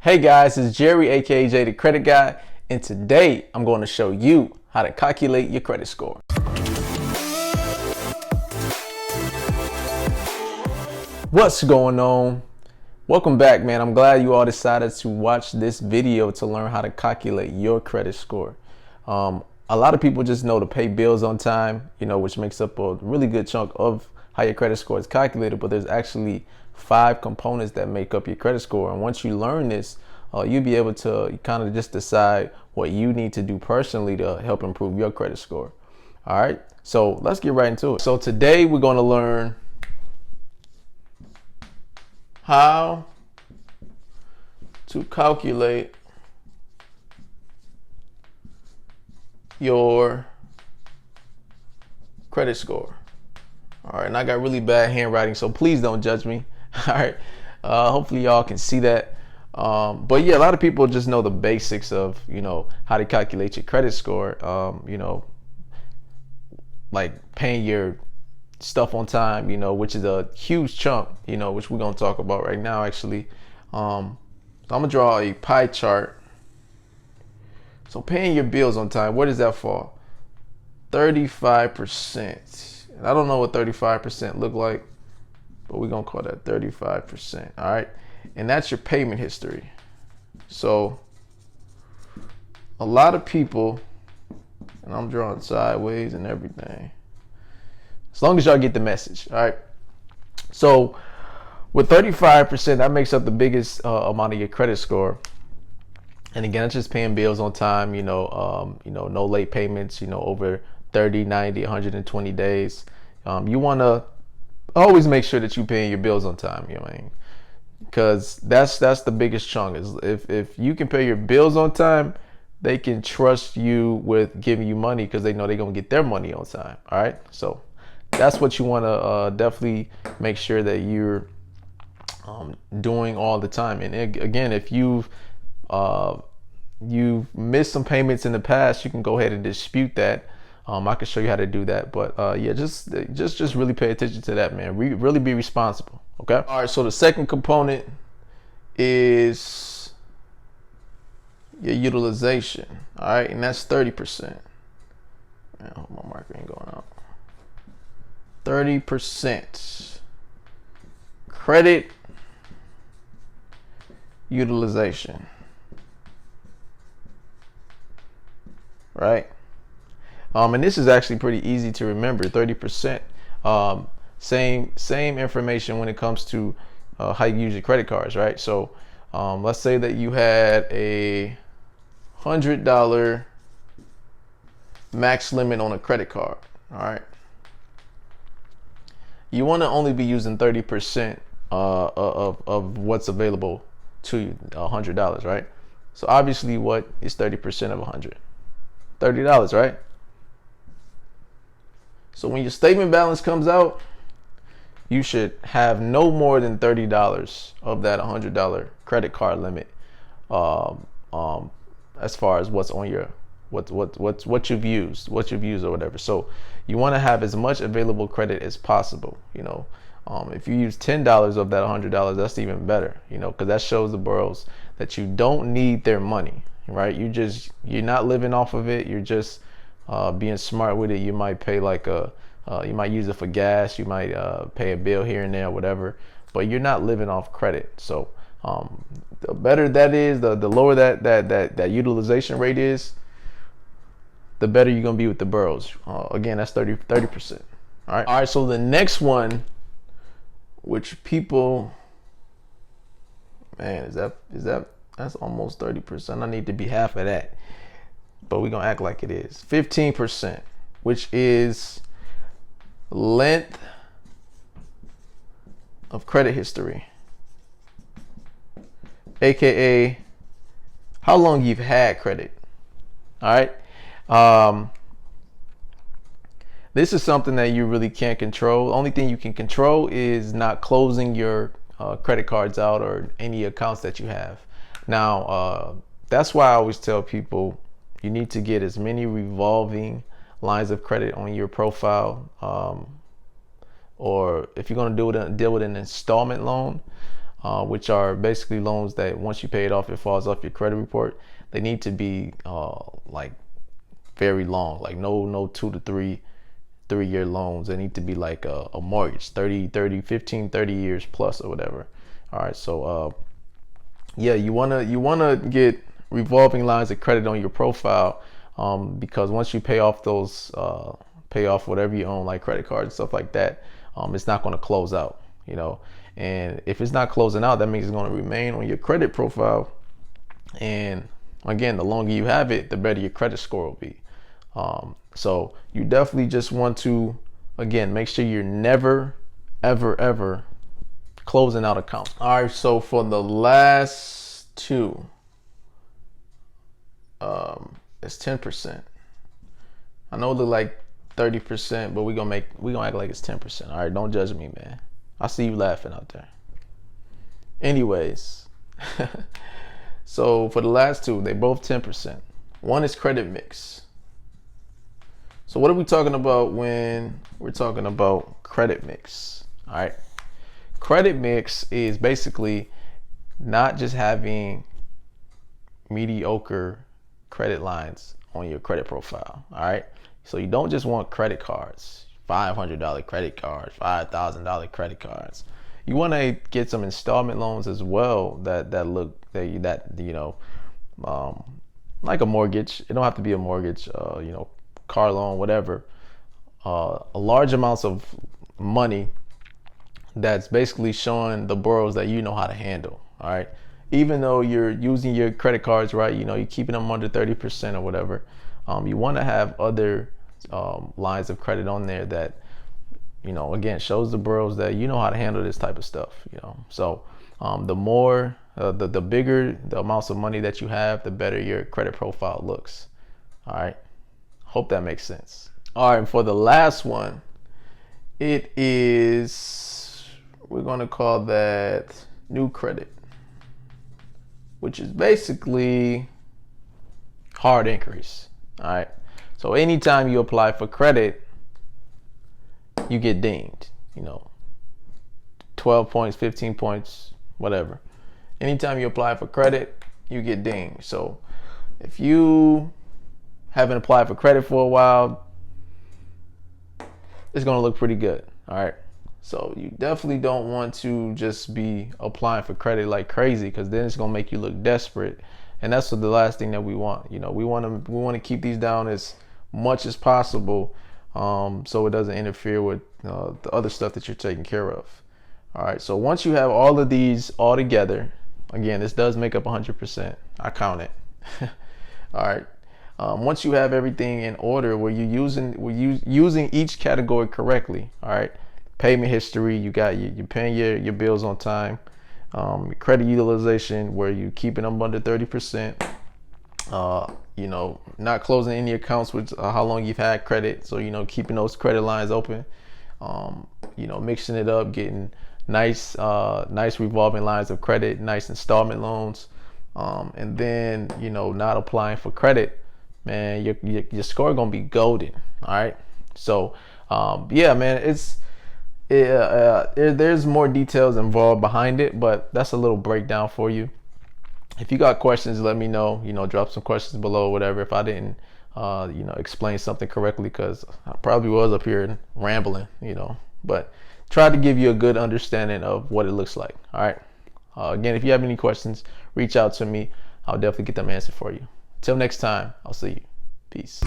Hey guys, it's Jerry, aka Jay the Credit Guy, and today I'm going to show you how to calculate your credit score. What's going on? Welcome back, man. I'm glad you all decided to watch this video to learn how to calculate your credit score. A lot of people just know to pay bills on time, which makes up a really good chunk of how your credit score is calculated, but there's actually 5 components that make up your credit score. And once you learn this, you'll be able to kind of just decide what you need to do personally to help improve your credit score. All right, so let's get right into it. So today we're going to learn how to calculate your credit score. All right, and I got really bad handwriting, so please don't judge me. All right, hopefully y'all can see that. But yeah, a lot of people just know the basics of how to calculate your credit score. Like paying your stuff on time, which is a huge chunk, which we're gonna talk about right now actually. So I'm gonna draw a pie chart. So paying your bills on time, where does that fall? 35%. And I don't know what 35% look like, but we're gonna call that 35%. All right, and that's your payment history. So a lot of people, and I'm drawing sideways and everything, as long as y'all get the message. All right, so with 35%, that makes up the biggest amount of your credit score. And again, it's just paying bills on time, no late payments, over 30, 90, 120 days. You want to always make sure that you're paying your bills on time, because that's the biggest chunk. Is if you can pay your bills on time, they can trust you with giving you money because they know they're going to get their money on time. All right, so that's what you want to definitely make sure that you're doing all the time. And again, if you've missed some payments in the past, you can go ahead and dispute that. I can show you how to do that, but yeah, just really pay attention to that, man. Really be responsible. Okay. All right. So the second component is your utilization. All right, and that's 30%. Man, I hope my marker ain't going out. 30% credit utilization. Right. And this is actually pretty easy to remember. 30%. Same information when it comes to how you use your credit cards, right? So let's say that you had a $100 max limit on a credit card. All right. You want to only be using 30% of what's available to you, $100, right? So obviously, what is 30% of 100? $30, right? So when your statement balance comes out, you should have no more than $30 of that $100 credit card limit, as far as what's on your what you've used or whatever. So you want to have as much available credit as possible. If you use $10 of that $100, that's even better. Because that shows the borrowers that you don't need their money, right? You're not living off of it. You're just being smart with it. You might pay you might use it for gas. You might pay a bill here and there, whatever. But you're not living off credit. So the better that is, the lower that utilization rate is, the better you're gonna be with the borrowers. Again, that's 30%. All right. So the next one, which people, man, that's almost 30%. I need to be half of that, but we're gonna act like it is 15%, which is length of credit history, aka how long you've had credit. All right. This is something that you really can't control. The only thing you can control is not closing your credit cards out or any accounts that you have. Now, that's why I always tell people you need to get as many revolving lines of credit on your profile, or if you're going to deal with an installment loan, which are basically loans that once you pay it off, it falls off your credit report. They need to be like very long, like no 2 to 3 year loans. They need to be like a mortgage, 15, 30 years plus or whatever. All right, so yeah, you wanna get revolving lines of credit on your profile, because once you pay off those, pay off whatever you own, like credit cards and stuff like that, it's not going to close out, you know. And if it's not closing out, that means it's going to remain on your credit profile. And again, the longer you have it, the better your credit score will be. So you definitely just want to, again, make sure you're never, ever closing out accounts. All right, so for the last two, it's 10%. I know it look like 30%, but we gonna act like it's 10%. All right, don't judge me, man. I see you laughing out there. Anyways, so for the last two, they both 10%. One is credit mix. So what are we talking about when we're talking about credit mix? All right, credit mix is basically not just having mediocre credit lines on your credit profile. All right, so you don't just want credit cards, $500 credit cards, $5,000 credit cards. You want to get some installment loans as well that you know, like a mortgage. It don't have to be a mortgage, you know, car loan, whatever. A large amounts of money that's basically showing the borrowers that you know how to handle. All right, even though you're using your credit cards right, you know, you're keeping them under 30% or whatever. You want to have other lines of credit on there that, you know, again, shows the borrowers that you know how to handle this type of stuff, you know. So the more, the bigger the amounts of money that you have, the better your credit profile looks. All right, hope that makes sense. All right, for the last one, it is, we're going to call that new credit, which is basically hard increase. All right, so anytime you apply for credit, you get dinged, you know, 12 points, 15 points, whatever. Anytime you apply for credit, you get dinged. So if you haven't applied for credit for a while, it's going to look pretty good. All right, so you definitely don't want to just be applying for credit like crazy, because then it's going to make you look desperate. And that's the last thing that we want. You know, we want to keep these down as much as possible, so it doesn't interfere with the other stuff that you're taking care of. All right, so once you have all of these all together, again, this does make up 100%. I count it. All right. Once you have everything in order, where you're using each category correctly. All right. Payment history, you're paying your bills on time. Credit utilization, where you keeping them under 30%. You know, not closing any accounts with how long you've had credit. So, you know, keeping those credit lines open. You know, mixing it up, getting nice revolving lines of credit, nice installment loans. And then, you know, not applying for credit, man, your score gonna be golden. All right. So, yeah, man, there's more details involved behind it, but that's a little breakdown for you. If you got questions, let me know. You know, drop some questions below, whatever. If I didn't, you know, explain something correctly, because I probably was up here rambling, you know, but try to give you a good understanding of what it looks like. All right. Again, if you have any questions, reach out to me. I'll definitely get them answered for you. Till next time, I'll see you. Peace.